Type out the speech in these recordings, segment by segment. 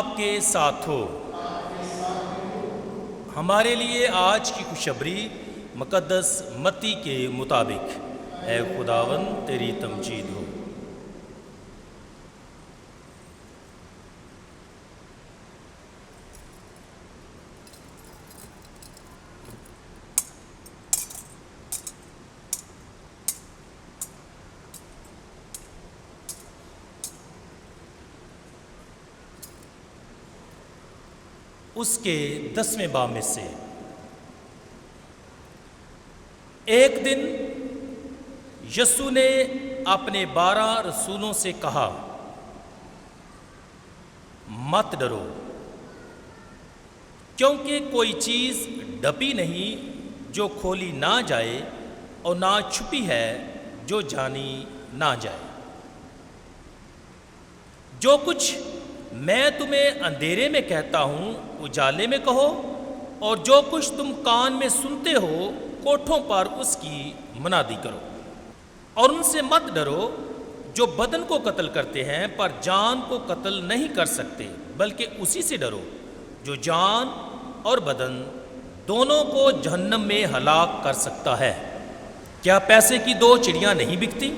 آپ کے ساتھ ہو۔ ہمارے لیے آج کی خوشخبری مقدس متی کے مطابق۔ اے خداوند تیری تمجید ہو۔ اس کے 10ویں باب میں سے ایک دن یسوع نے اپنے 12 رسولوں سے کہا، مت ڈرو، کیونکہ کوئی چیز ڈپی نہیں جو کھولی نہ جائے، اور نہ چھپی ہے جو جانی نہ جائے۔ جو کچھ میں تمہیں اندھیرے میں کہتا ہوں اجالے میں کہو، اور جو کچھ تم کان میں سنتے ہو کوٹھوں پر اس کی منادی کرو۔ اور ان سے مت ڈرو جو بدن کو قتل کرتے ہیں پر جان کو قتل نہیں کر سکتے، بلکہ اسی سے ڈرو جو جان اور بدن دونوں کو جہنم میں ہلاک کر سکتا ہے۔ کیا پیسے کی 2 چڑیاں نہیں بکتی؟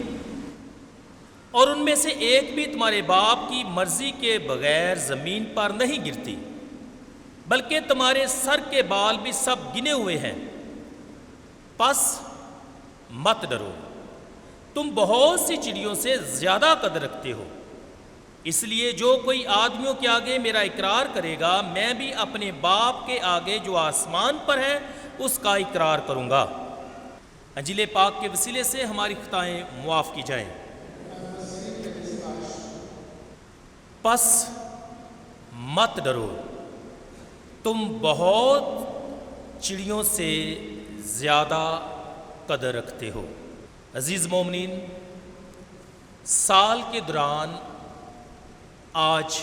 اور ان میں سے ایک بھی تمہارے باپ کی مرضی کے بغیر زمین پر نہیں گرتی، بلکہ تمہارے سر کے بال بھی سب گنے ہوئے ہیں۔ پس مت ڈرو، تم بہت سی چڑیوں سے زیادہ قدر رکھتے ہو۔ اس لیے جو کوئی آدمیوں کے آگے میرا اقرار کرے گا، میں بھی اپنے باپ کے آگے جو آسمان پر ہے اس کا اقرار کروں گا۔ انجیل پاک کے وسیلے سے ہماری خطائیں معاف کی جائیں۔ پس مت ڈرو، تم بہت چڑیوں سے زیادہ قدر رکھتے ہو۔ عزیز مومنین، سال کے دوران آج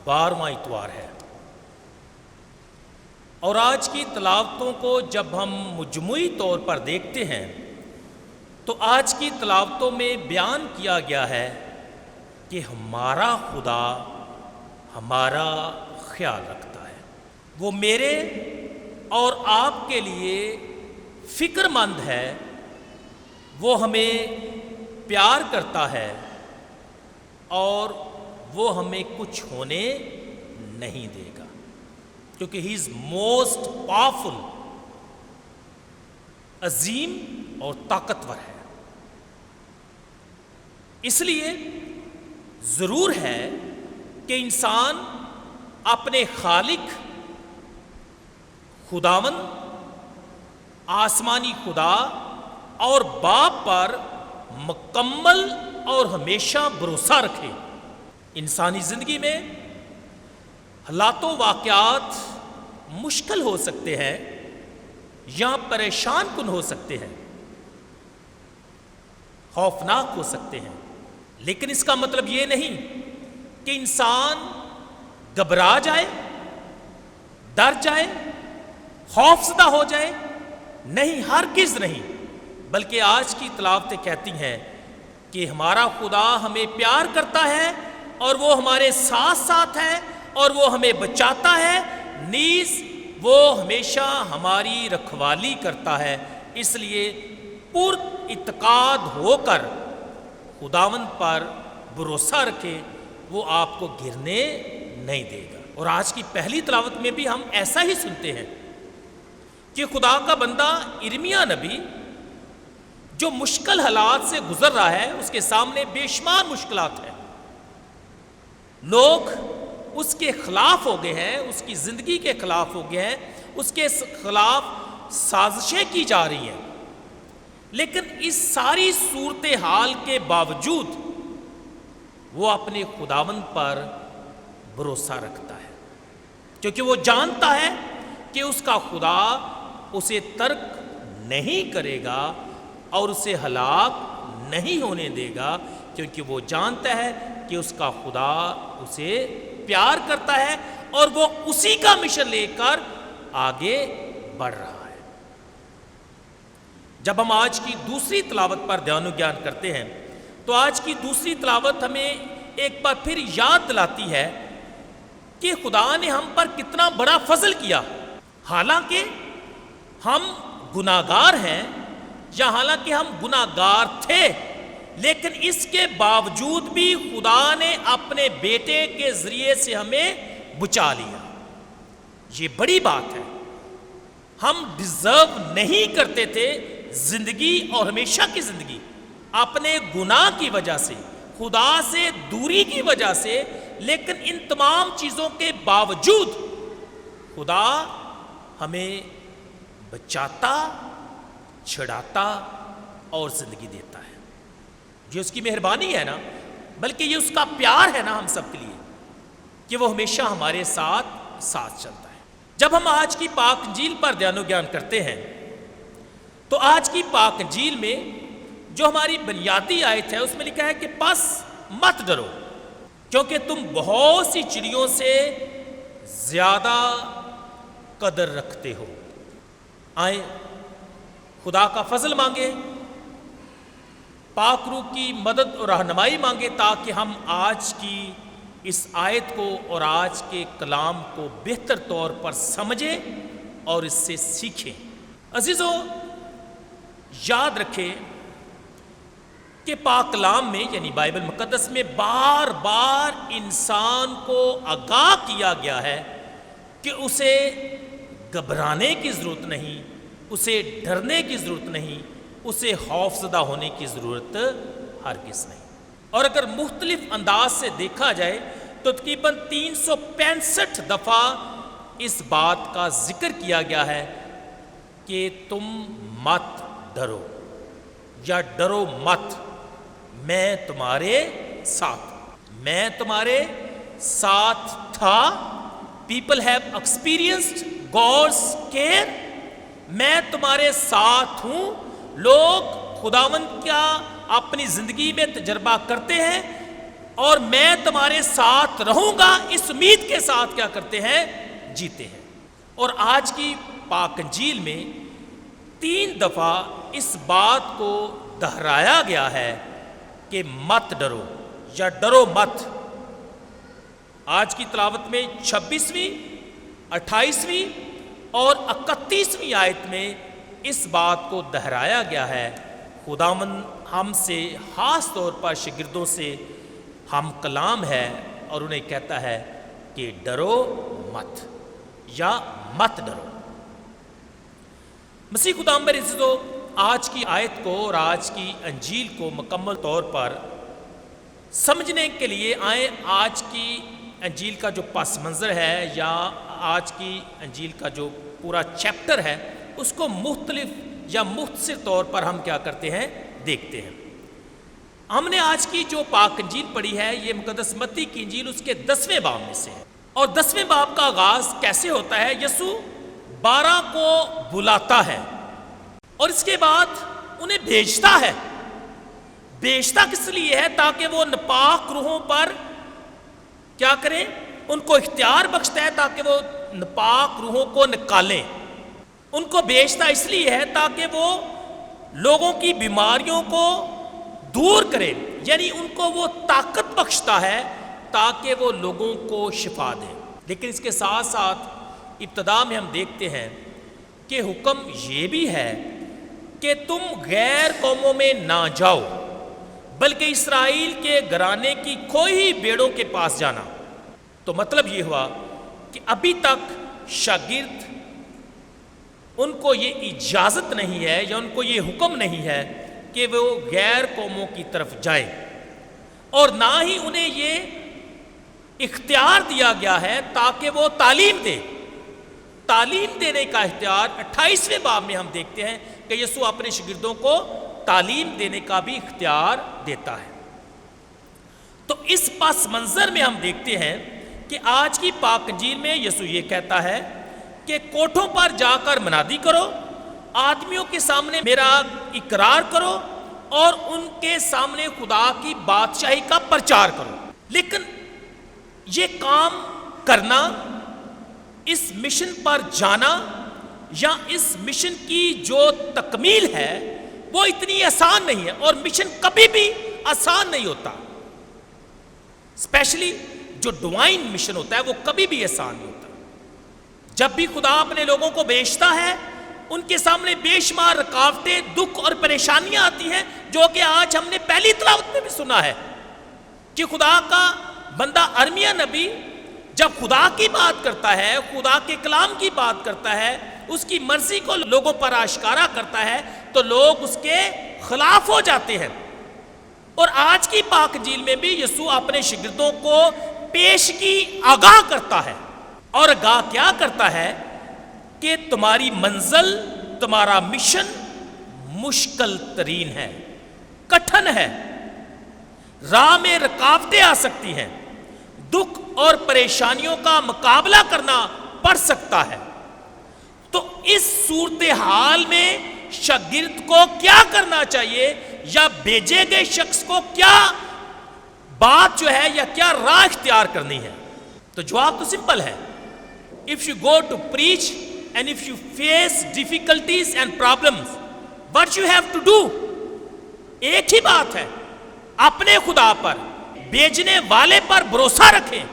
12واں اتوار ہے، اور آج کی تلاوتوں کو جب ہم مجموعی طور پر دیکھتے ہیں تو آج کی تلاوتوں میں بیان کیا گیا ہے کہ ہمارا خدا ہمارا خیال رکھتا ہے۔ وہ میرے اور آپ کے لیے فکر مند ہے، وہ ہمیں پیار کرتا ہے، اور وہ ہمیں کچھ ہونے نہیں دے گا، کیونکہ ہی از موسٹ پاورفل، عظیم اور طاقتور ہے۔ اس لیے ضرور ہے کہ انسان اپنے خالق خداوند آسمانی خدا اور باپ پر مکمل اور ہمیشہ بھروسہ رکھے۔ انسانی زندگی میں حالات و واقعات مشکل ہو سکتے ہیں یا پریشان کن ہو سکتے ہیں، خوفناک ہو سکتے ہیں، لیکن اس کا مطلب یہ نہیں کہ انسان گھبرا جائے، ڈر جائے، خوف زدہ ہو جائے۔ نہیں، ہرگز نہیں، بلکہ آج کی تلاوتیں کہتی ہیں کہ ہمارا خدا ہمیں پیار کرتا ہے، اور وہ ہمارے ساتھ ساتھ ہے، اور وہ ہمیں بچاتا ہے، نیز وہ ہمیشہ ہماری رکھوالی کرتا ہے۔ اس لیے پر اعتقاد ہو کر خداوند پر بھروسہ رکھے، وہ آپ کو گرنے نہیں دے گا۔ اور آج کی پہلی تلاوت میں بھی ہم ایسا ہی سنتے ہیں کہ خدا کا بندہ ارمیا نبی جو مشکل حالات سے گزر رہا ہے، اس کے سامنے بے شمار مشکلات ہیں، لوگ اس کے خلاف ہو گئے ہیں، اس کی زندگی کے خلاف ہو گئے ہیں، اس کے خلاف سازشیں کی جا رہی ہیں، لیکن اس ساری صورتحال کے باوجود وہ اپنے خداوند پر بھروسہ رکھتا ہے، کیونکہ وہ جانتا ہے کہ اس کا خدا اسے ترک نہیں کرے گا اور اسے ہلاک نہیں ہونے دے گا، کیونکہ وہ جانتا ہے کہ اس کا خدا اسے پیار کرتا ہے، اور وہ اسی کا مشن لے کر آگے بڑھ رہا ہے۔ جب ہم آج کی دوسری تلاوت پر دھیان و گیان کرتے ہیں تو آج کی دوسری تلاوت ہمیں ایک بار پھر یاد دلاتی ہے کہ خدا نے ہم پر کتنا بڑا فضل کیا. حالانکہ ہم گناہگار ہیں یا حالانکہ ہم گناہگار تھے، لیکن اس کے باوجود بھی خدا نے اپنے بیٹے کے ذریعے سے ہمیں بچا لیا. یہ بڑی بات ہے. ہم ڈیزرو نہیں کرتے تھے زندگی اور ہمیشہ کی زندگی، اپنے گناہ کی وجہ سے، خدا سے دوری کی وجہ سے، لیکن ان تمام چیزوں کے باوجود خدا ہمیں بچاتا، چھڑاتا اور زندگی دیتا ہے. یہ اس کی مہربانی ہے نا، بلکہ یہ اس کا پیار ہے نا ہم سب کے لیے، کہ وہ ہمیشہ ہمارے ساتھ چلتا ہے. جب ہم آج کی پاک انجیل پر دھیان و گیان کرتے ہیں تو آج کی پاک انجیل میں جو ہماری بنیادی آیت ہے اس میں لکھا ہے کہ پس مت ڈرو کیونکہ تم بہت سی چڑیوں سے زیادہ قدر رکھتے ہو. آئیں خدا کا فضل مانگے، پاک روح کی مدد اور رہنمائی مانگے تاکہ ہم آج کی اس آیت کو اور آج کے کلام کو بہتر طور پر سمجھیں اور اس سے سیکھیں. عزیزو، یاد رکھیں کہ پاک کلام میں یعنی بائبل مقدس میں بار بار انسان کو آگاہ کیا گیا ہے کہ اسے گھبرانے کی ضرورت نہیں، اسے ڈرنے کی ضرورت نہیں، اسے خوف زدہ ہونے کی ضرورت ہرگز نہیں. اور اگر مختلف انداز سے دیکھا جائے تو تقریباً 365 دفعہ اس بات کا ذکر کیا گیا ہے کہ تم مت ڈرو یا ڈرو مت، میں تمہارے ساتھ تھا. People have experienced God's care. میں تمہارے ساتھ ہوں. لوگ خداوند کیا اپنی زندگی میں تجربہ کرتے ہیں اور میں تمہارے ساتھ رہوں گا اس امید کے ساتھ کیا کرتے ہیں، جیتے ہیں. اور آج کی پاک انجیل میں 3 دفعہ اس بات کو دہرایا گیا ہے کہ مت ڈرو یا ڈرو مت. آج کی تلاوت میں 26ویں، 28ویں اور 31ویں آیت میں اس بات کو دہرایا گیا ہے. خداوند ہم سے خاص طور پر شاگردوں سے ہم کلام ہے اور انہیں کہتا ہے کہ ڈرو مت یا مت ڈرو. مسیح خداوند پر عزیزو، آج کی آیت کو اور آج کی انجیل کو مکمل طور پر سمجھنے کے لیے آئیں آج کی انجیل کا جو پس منظر ہے یا آج کی انجیل کا جو پورا چیپٹر ہے اس کو مختلف یا مختصر طور پر ہم کیا کرتے ہیں، دیکھتے ہیں. ہم نے آج کی جو پاک انجیل پڑھی ہے یہ مقدس متی کی انجیل اس کے 10ویں باب میں سے ہے. اور 10ویں باب کا آغاز کیسے ہوتا ہے؟ یسوع 12 کو بلاتا ہے اور اس کے بعد انہیں بھیجتا ہے. بھیجتا کس لیے ہے؟ تاکہ وہ ناپاک روحوں پر کیا کریں، ان کو اختیار بخشتا ہے تاکہ وہ ناپاک روحوں کو نکالیں. ان کو بھیجتا اس لیے ہے تاکہ وہ لوگوں کی بیماریوں کو دور کرے، یعنی ان کو وہ طاقت بخشتا ہے تاکہ وہ لوگوں کو شفا دے. لیکن اس کے ساتھ ساتھ ابتدا میں ہم دیکھتے ہیں کہ حکم یہ بھی ہے کہ تم غیر قوموں میں نہ جاؤ بلکہ اسرائیل کے گھرانے کی کھوئی بھیڑوں کے پاس جانا. تو مطلب یہ ہوا کہ ابھی تک شاگرد ان کو یہ اجازت نہیں ہے یا ان کو یہ حکم نہیں ہے کہ وہ غیر قوموں کی طرف جائیں، اور نہ ہی انہیں یہ اختیار دیا گیا ہے تاکہ وہ تعلیم دے. تعلیم دینے کا اختیار 28ویں باب میں ہم دیکھتے ہیں کہ یسوع اپنے شاگردوں کو تعلیم دینے کا بھی اختیار دیتا ہے. تو اس پس منظر میں ہم دیکھتے ہیں کہ آج کی پاک انجیل میں یسوع یہ کہتا ہے کہ کوٹھوں پر جا کر منادی کرو، آدمیوں کے سامنے میرا اقرار کرو اور ان کے سامنے خدا کی بادشاہی کا پرچار کرو. لیکن یہ کام کرنا، اس مشن پر جانا یا اس مشن کی جو تکمیل ہے وہ اتنی آسان نہیں ہے، اور مشن کبھی بھی آسان نہیں ہوتا. اسپیشلی جو ڈوائن مشن ہوتا ہے وہ کبھی بھی آسان نہیں ہوتا. جب بھی خدا اپنے لوگوں کو بھیجتا ہے ان کے سامنے بے شمار رکاوٹیں، دکھ اور پریشانیاں آتی ہیں، جو کہ آج ہم نے پہلی تلاوت میں بھی سنا ہے کہ خدا کا بندہ ارمیا نبی جب خدا کی بات کرتا ہے، خدا کے کلام کی بات کرتا ہے، اس کی مرضی کو لوگوں پر آشکارا کرتا ہے تو لوگ اس کے خلاف ہو جاتے ہیں. اور آج کی پاک انجیل میں بھی یسوع اپنے شاگردوں کو پیشگی آگاہ کرتا ہے. اور آگاہ کیا کرتا ہے کہ تمہاری منزل، تمہارا مشن مشکل ترین ہے، کٹھن ہے، راہ میں رکاوٹیں آ سکتی ہیں، دکھ اور پریشانیوں کا مقابلہ کرنا پڑ سکتا ہے. تو اس صورتحال میں شاگرد کو کیا کرنا چاہیے، یا بھیجے گئے شخص کو کیا بات جو ہے یا کیا راہ اختیار کرنی ہے؟ تو جواب تو سمپل ہے. If you go to preach and if you face difficulties and problems, what you have to do? ایک ہی بات ہے، اپنے خدا پر، بھیجنے والے پر بھروسہ رکھیں،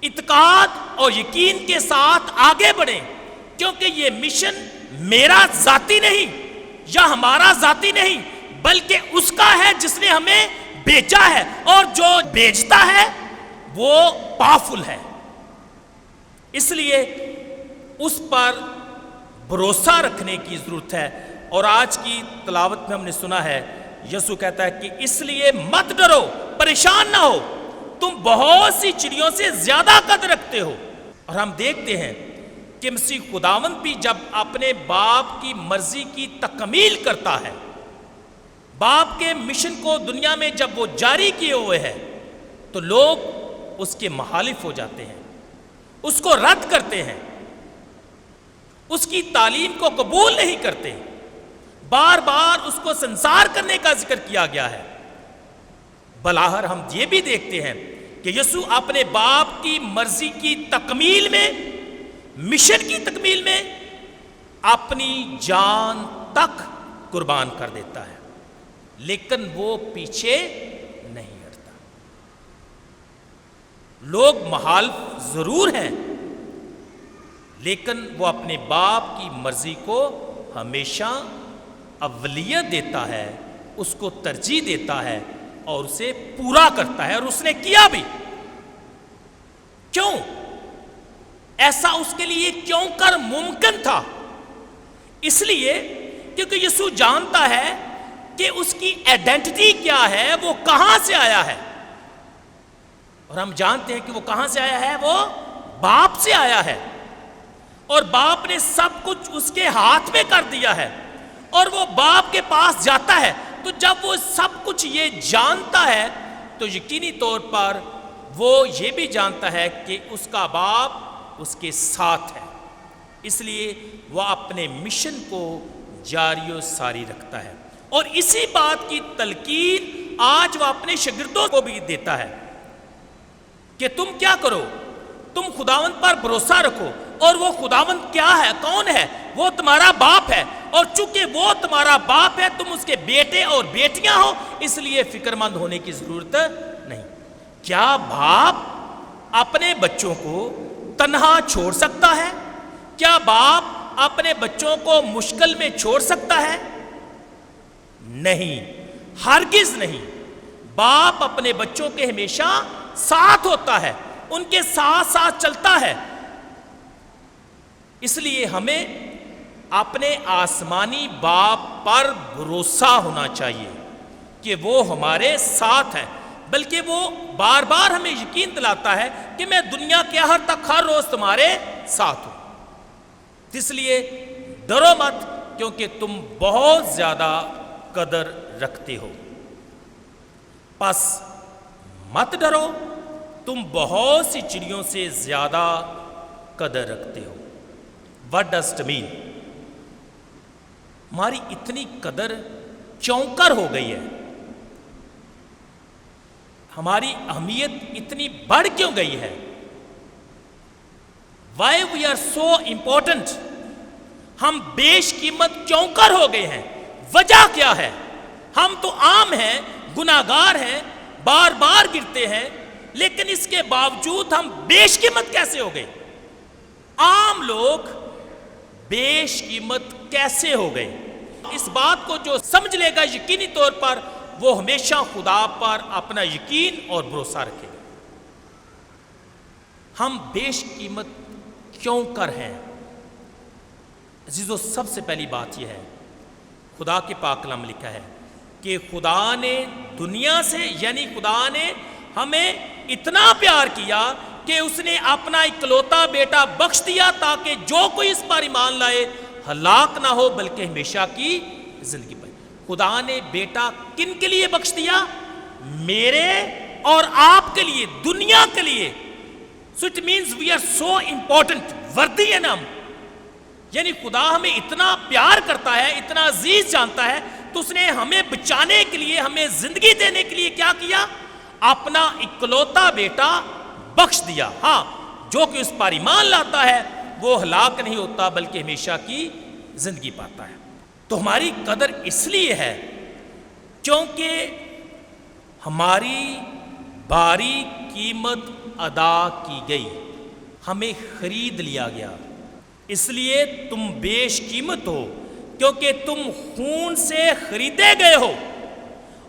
اعتقاد اور یقین کے ساتھ آگے بڑھیں، کیونکہ یہ مشن میرا ذاتی نہیں یا ہمارا ذاتی نہیں، بلکہ اس کا ہے جس نے ہمیں بھیجا ہے، اور جو بھیجتا ہے وہ پاورفل ہے. اس لیے اس پر بھروسہ رکھنے کی ضرورت ہے. اور آج کی تلاوت میں ہم نے سنا ہے یسوع کہتا ہے کہ اس لیے مت ڈرو، پریشان نہ ہو، تم بہت سی چڑیوں سے زیادہ قدر رکھتے ہو. اور ہم دیکھتے ہیں کہ مسیح خداوند بھی جب اپنے باپ کی مرضی کی تکمیل کرتا ہے، باپ کے مشن کو دنیا میں جب وہ جاری کیے ہوئے ہے تو لوگ اس کے مخالف ہو جاتے ہیں، اس کو رد کرتے ہیں، اس کی تعلیم کو قبول نہیں کرتے. بار بار اس کو سنسار کرنے کا ذکر کیا گیا ہے. بلاہر ہم یہ بھی دیکھتے ہیں کہ یسوع اپنے باپ کی مرضی کی تکمیل میں، مشن کی تکمیل میں اپنی جان تک قربان کر دیتا ہے، لیکن وہ پیچھے نہیں ہٹتا. لوگ مخالف ضرور ہیں، لیکن وہ اپنے باپ کی مرضی کو ہمیشہ اولیت دیتا ہے، اس کو ترجیح دیتا ہے اور اسے پورا کرتا ہے. اور اس نے کیا بھی. کیوں ایسا اس کے لیے کیوں کر ممکن تھا؟ اس لیے کیونکہ یسوع جانتا ہے کہ اس کی آئیڈینٹی کیا ہے، وہ کہاں سے آیا ہے. اور ہم جانتے ہیں کہ وہ کہاں سے آیا ہے، وہ باپ سے آیا ہے، اور باپ نے سب کچھ اس کے ہاتھ میں کر دیا ہے، اور وہ باپ کے پاس جاتا ہے. تو جب وہ سب کچھ یہ جانتا ہے تو یقینی طور پر وہ یہ بھی جانتا ہے کہ اس کا باپ اس کے ساتھ ہے. اس لیے وہ اپنے مشن کو جاری و ساری رکھتا ہے. اور اسی بات کی تلقین آج وہ اپنے شاگردوں کو بھی دیتا ہے کہ تم کیا کرو، تم خداوند پر بھروسہ رکھو. اور وہ خداوند کیا ہے، کون ہے؟ وہ تمہارا باپ ہے، اور چونکہ وہ تمہارا باپ ہے تم اس کے بیٹے اور بیٹیاں ہو، اس لیے فکر مند ہونے کی ضرورت نہیں. کیا باپ اپنے بچوں کو تنہا چھوڑ سکتا ہے؟ کیا باپ اپنے بچوں کو مشکل میں چھوڑ سکتا ہے؟ نہیں، ہرگز نہیں. باپ اپنے بچوں کے ہمیشہ ساتھ ہوتا ہے، ان کے ساتھ ساتھ چلتا ہے. اس لیے ہمیں اپنے آسمانی باپ پر بھروسہ ہونا چاہیے کہ وہ ہمارے ساتھ ہے، بلکہ وہ بار بار ہمیں یقین دلاتا ہے کہ میں دنیا کے آخر تک ہر روز تمہارے ساتھ ہوں. اس لیے ڈرو مت، کیونکہ تم بہت زیادہ قدر رکھتے ہو. پس مت ڈرو، تم بہت سی چڑیوں سے زیادہ قدر رکھتے ہو. What does it mean؟ ہماری اتنی قدر کیوں کر ہو گئی ہے؟ ہماری اہمیت اتنی بڑھ کیوں گئی ہے؟ Why we are so important؟ ہم بیش قیمت کیوں کر ہو گئے ہیں؟ وجہ کیا ہے؟ ہم تو عام ہیں، گناہگار ہیں، بار بار گرتے ہیں، لیکن اس کے باوجود ہم بیش قیمت کیسے ہو گئے؟ عام لوگ بیش قیمت کیسے ہو گئے؟ اس بات کو جو سمجھ لے گا یقینی طور پر وہ ہمیشہ خدا پر اپنا یقین اور بھروسہ رکھے گا۔ ہم بیش قیمت کیوں کر ہیں؟ عزیزو، سب سے پہلی بات یہ ہے، خدا کے پاک کلام میں لکھا ہے کہ خدا نے دنیا سے، یعنی خدا نے ہمیں اتنا پیار کیا کہ اس نے اپنا اکلوتا بیٹا بخش دیا تاکہ جو کوئی اس پر ایمان لائے ہلاک نہ ہو بلکہ ہمیشہ کی زندگی پائے۔ خدا نے بیٹا کن کے لیے بخش دیا؟ میرے اور آپ کے لیے، دنیا کے لیے۔ So it means we are so important، worthy ہیں ہم، یعنی خدا ہمیں اتنا پیار کرتا ہے، اتنا عزیز جانتا ہے، تو اس نے ہمیں بچانے کے لیے، ہمیں زندگی دینے کے لیے کیا کیا؟ اپنا اکلوتا بیٹا بخش دیا۔ ہاں، جو کہ اس پر ایمان لاتا ہے وہ ہلاک نہیں ہوتا بلکہ ہمیشہ کی زندگی پاتا ہے۔ تو ہماری قدر اس لیے ہے کیونکہ ہماری بھاری قیمت ادا کی گئی، ہمیں خرید لیا گیا۔ اس لیے تم بیش قیمت ہو کیونکہ تم خون سے خریدے گئے ہو،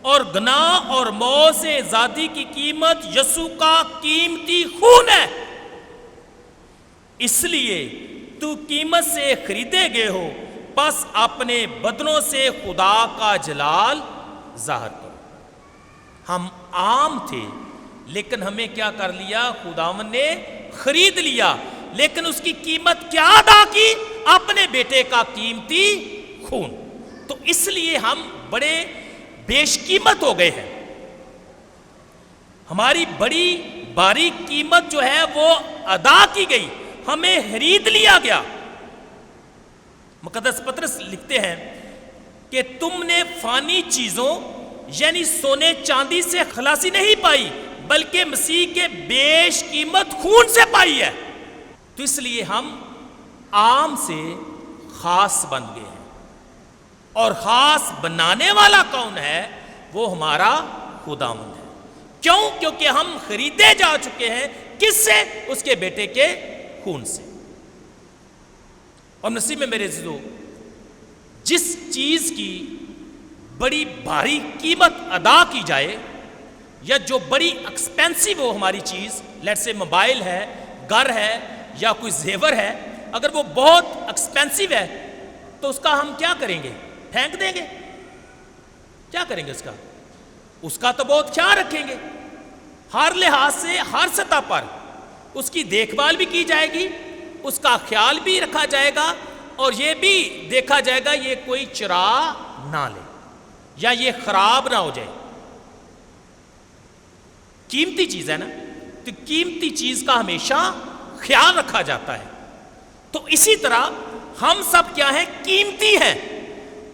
اور گناہ اور موت سے آزادی کی قیمت یسوع کا قیمتی خون ہے۔ اس لیے تو قیمت سے خریدے گئے ہو، پس اپنے بدنوں سے خدا کا جلال ظاہر کرو۔ ہم عام تھے لیکن ہمیں کیا کر لیا؟ خداوند نے خرید لیا، لیکن اس کی قیمت کیا ادا کی؟ اپنے بیٹے کا قیمتی خون۔ تو اس لیے ہم بڑے بیش قیمت ہو گئے ہیں۔ ہماری بڑی بھاری قیمت جو ہے وہ ادا کی گئی، ہمیں خرید لیا گیا۔ مقدس پطرس لکھتے ہیں کہ تم نے فانی چیزوں یعنی سونے چاندی سے خلاصی نہیں پائی بلکہ مسیح کے بیش قیمت خون سے پائی ہے۔ تو اس لیے ہم عام سے خاص بن گئے ہیں، اور خاص بنانے والا کون ہے؟ وہ ہمارا خداوند ہے۔ کیوں؟ کیونکہ ہم خریدے جا چکے ہیں۔ کس سے؟ اس کے بیٹے کے خون سے۔ اور نصیب میں میرے عزیزو، جس چیز کی بڑی بھاری قیمت ادا کی جائے یا جو بڑی ایکسپینسو ہو ہماری چیز، لیٹ سے موبائل ہے، گھر ہے یا کوئی زیور ہے، اگر وہ بہت ایکسپینسو ہے تو اس کا ہم کیا کریں گے؟ پھینک دیں گے؟ کیا کریں گے اس کا؟ اس کا تو بہت خیال رکھیں گے، ہر لحاظ سے، ہر سطح پر اس کی دیکھ بھال بھی کی جائے گی، اس کا خیال بھی رکھا جائے گا، اور یہ بھی دیکھا جائے گا یہ کوئی چرا نہ لے یا یہ خراب نہ ہو جائے۔ قیمتی چیز ہے نا، تو قیمتی چیز کا ہمیشہ خیال رکھا جاتا ہے۔ تو اسی طرح ہم سب کیا ہیں؟ قیمتی ہیں،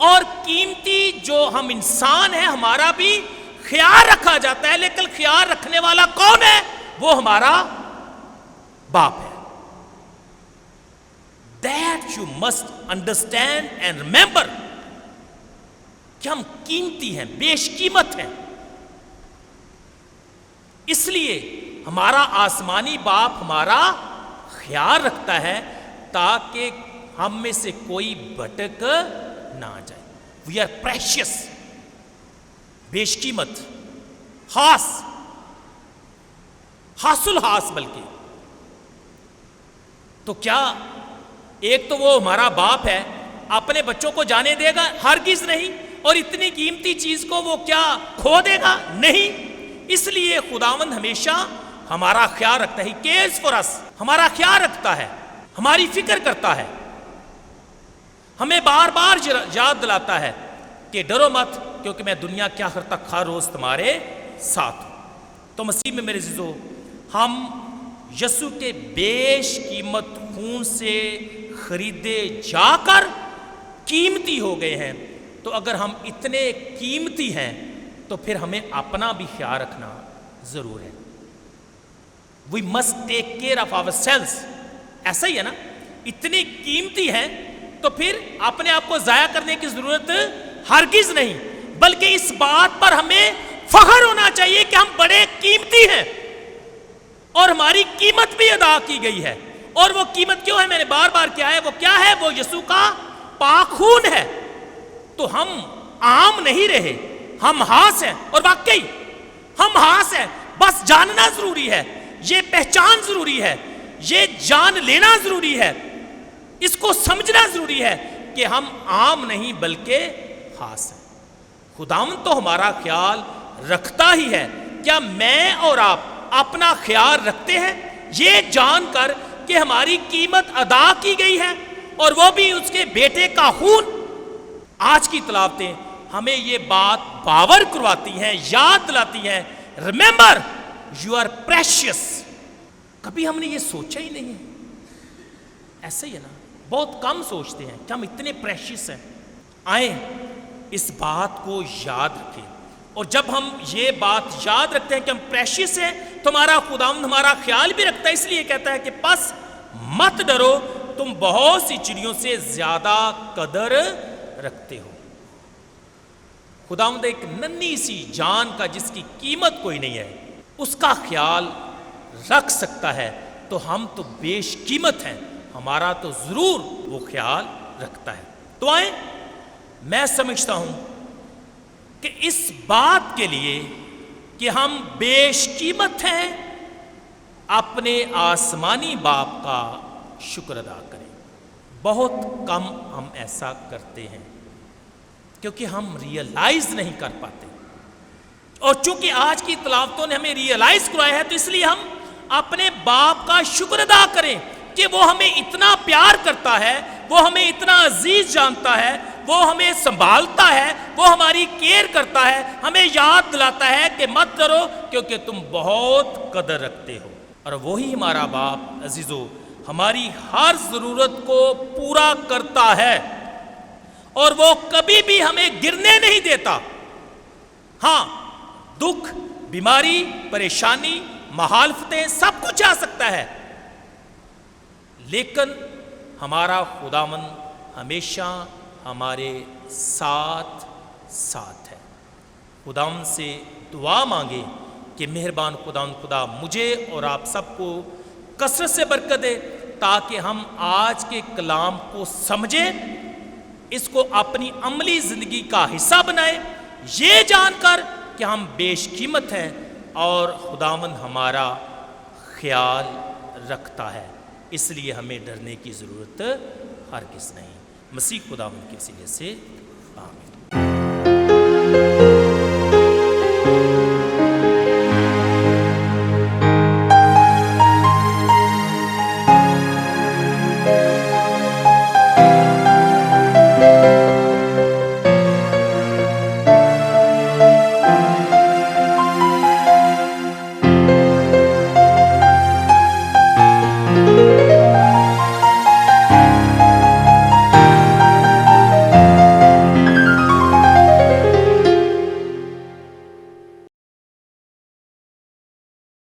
اور قیمتی جو ہم انسان ہیں ہمارا بھی خیال رکھا جاتا ہے، لیکن خیال رکھنے والا کون ہے؟ وہ ہمارا باپ ہے۔ That you must understand and remember کہ ہم قیمتی ہیں، بیش قیمت ہیں۔ اس لیے ہمارا آسمانی باپ ہمارا خیال رکھتا ہے تاکہ ہم میں سے کوئی بھٹک نہ جائے۔ We are precious، بیش قیمت، خاص، حاصل خاص بلکہ۔ تو کیا ایک تو وہ ہمارا باپ ہے، اپنے بچوں کو جانے دے گا؟ ہرگز نہیں۔ اور اتنی قیمتی چیز کو وہ کیا کھو دے گا؟ نہیں۔ اس لیے خداوند ہمیشہ ہمارا خیال رکھتا ہے، He cares for us، ہمارا خیال رکھتا ہے، ہماری فکر کرتا ہے، ہمیں بار بار یاد دلاتا ہے کہ ڈرو مت کیونکہ میں دنیا کے آخر تک ہر روز تمہارے ساتھ ہوں۔ تو مسیح میں میرے عزیزو، ہم یسوع کے بیش قیمت خون سے خریدے جا کر قیمتی ہو گئے ہیں۔ تو اگر ہم اتنے قیمتی ہیں تو پھر ہمیں اپنا بھی خیال رکھنا ضرور ہے۔ We must take care of ourselves۔ ایسا ہی ہے نا، اتنی قیمتی ہیں تو پھر اپنے آپ کو ضائع کرنے کی ضرورت ہرگز نہیں، بلکہ اس بات پر ہمیں فخر ہونا چاہیے کہ ہم بڑے قیمتی ہیں۔ اور ہماری قیمت بھی ادا کی گئی ہے. اور وہ قیمت کیوں ہے؟ میں نے بار بار کیا ہے، وہ کیا ہے؟ وہ یسوع کا پاک خون ہے. تو ہم عام نہیں رہے، ہم خاص ہیں. اور واقعی ہم خاص ہیں. بس جاننا ضروری ہے، یہ پہچان ضروری ہے، یہ جان لینا ضروری ہے، اس کو سمجھنا ضروری ہے کہ ہم عام نہیں بلکہ خاص ہیں. خداوند تو ہمارا خیال رکھتا ہی ہے. کیا میں اور آپ اپنا خیال رکھتے ہیں یہ جان کر کہ ہماری قیمت ادا کی گئی ہے، اور وہ بھی اس کے بیٹے کا خون؟ آج کی تلاوتیں ہمیں یہ بات باور کرواتی ہیں، یاد دلاتی ہیں. Remember you are precious. کبھی ہم نے یہ سوچا ہی نہیں ہے. ایسا ہی ہے نا، بہت کم سوچتے ہیں کہ ہم اتنے پریشیس ہیں. آئیں اس بات کو یاد رکھیں. اور جب ہم یہ بات یاد رکھتے ہیں کہ ہم پریشیس ہیں تو ہمارا خداوند ہمارا خیال بھی رکھتا ہے. اس لیے کہتا ہے کہ پس مت ڈرو، تم بہت سی چڑیوں سے زیادہ قدر رکھتے ہو. خداوند ایک ننھی سی جان کا جس کی قیمت کوئی نہیں ہے اس کا خیال رکھ سکتا ہے. تو ہم تو بیش قیمت ہیں، ہمارا تو ضرور وہ خیال رکھتا ہے. تو آئیں، میں سمجھتا ہوں کہ اس بات کے لیے کہ ہم بیش قیمت ہیں اپنے آسمانی باپ کا شکر ادا کریں. بہت کم ہم ایسا کرتے ہیں کیونکہ ہم ریئلائز نہیں کر پاتے. اور چونکہ آج کی تلاوتوں نے ہمیں ریئلائز کرایا ہے تو اس لیے ہم اپنے باپ کا شکر ادا کریں کہ وہ ہمیں اتنا پیار کرتا ہے، وہ ہمیں اتنا عزیز جانتا ہے، وہ ہمیں سنبھالتا ہے، وہ ہماری کیئر کرتا ہے، ہمیں یاد دلاتا ہے کہ مت ڈرو کیونکہ تم بہت قدر رکھتے ہو. اور وہی ہمارا باپ عزیزو ہماری ہر ضرورت کو پورا کرتا ہے، اور وہ کبھی بھی ہمیں گرنے نہیں دیتا. ہاں، دکھ، بیماری، پریشانی، مخالفتیں سب کچھ آ سکتا ہے، لیکن ہمارا خداوند ہمیشہ ہمارے ساتھ ساتھ ہے. خداوند سے دعا مانگے کہ مہربان خداوند خدا مجھے اور آپ سب کو کثرت سے برکت دے تاکہ ہم آج کے کلام کو سمجھیں، اس کو اپنی عملی زندگی کا حصہ بنائیں، یہ جان کر کہ ہم بیش قیمت ہیں اور خداوند ہمارا خیال رکھتا ہے. اس لیے ہمیں ڈرنے کی ضرورت ہرگز نہیں. مسیح خداوند کے وسیلے سے آمین.